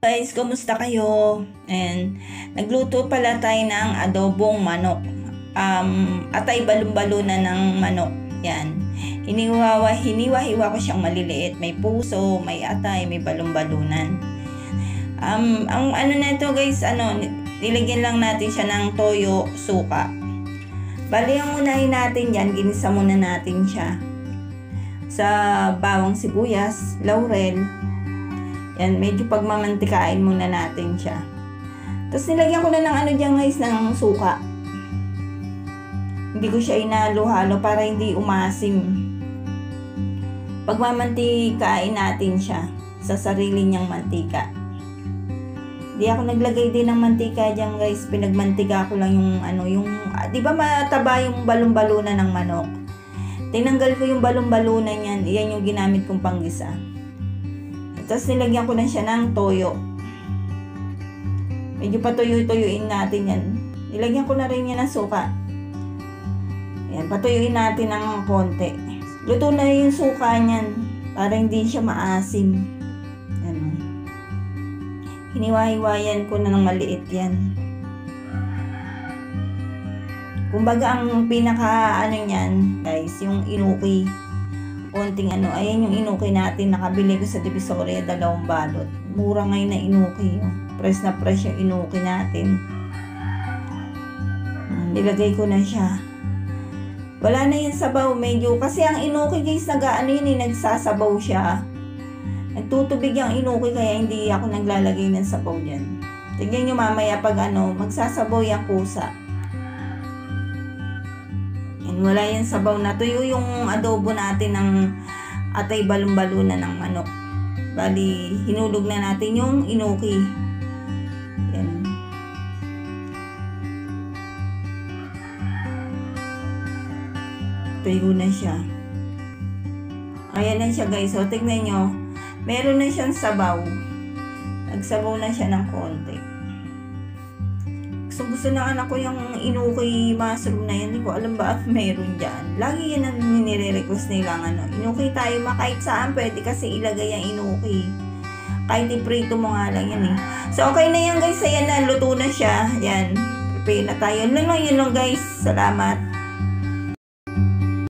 Guys, kumusta kayo? And nagluto pala tayo ng adobong manok. Atay balon-balunan ng manok. Yan. Hiniwa-hiwa ko siyang maliliit. May puso, may atay, may balon-balunan. Ang ano na ito guys, nilagyan lang natin siya ng toyo, suka. Bali, ang unahin natin yan, ginisa muna natin siya sa bawang sibuyas, laurel. Yan, medyo pagmamantikain muna natin siya. Tapos nilagyan ko na ng dyan guys, ng suka. Hindi ko siya inalo-halo para hindi umasim. Pagmamantikain natin siya sa sarili niyang mantika. Hindi ako naglagay din ng mantika dyan guys. Pinagmantika ko lang yung di ba mataba yung balon-balunan ng manok? Tinanggal ko yung balon-balunan yan. Iyan yung ginamit kong panggisa. Tapos nilagyan ko na siya ng toyo. Medyo patuyo-tuyuin natin yan. Nilagyan ko na rin yan ng suka. Ayan, patuyuin natin ng konti. Luto na yung suka niyan para hindi siya maasim. Ayan. Hiniwa-hiwayan ko na ng maliit yan. Kumbaga ang pinaka niyan guys, yung inuki. Konting ayan yung inuki natin, nakabili ko sa Divisoria, 2 balot. Mura ngayon na inuki. Press na press yung inuki natin. Nilagay ko na siya. Wala na yung sabaw, medyo. Kasi ang inuki guys, nagsasabaw siya. Nagtutubig yung inuki, kaya hindi ako naglalagay ng sabaw dyan. Tignan nyo mamaya pag magsasabaw yung kusa. Wala yung sabaw na. Tuyo yung adobo natin ng atay balon-balunan ng manok. Bali, hinulog na natin yung inuki. Yan. Tuyo na siya. Ayan na siya guys. So, tignan nyo. Meron na siyang sabaw. Nagsabaw na siya ng konti. Gusto na anak ko yung inuki mushroom na yan. Hindi ko alam ba at mayroon dyan. Lagi yan ang nire-request nila. Inuki tayo, kahit saan pwede kasi ilagay ang inuki. Kahit iprito mo nga lang yan eh. So okay na yan guys. Ayan na, luto na siya. Yan. Prepare na tayo. Yun lang guys. Salamat.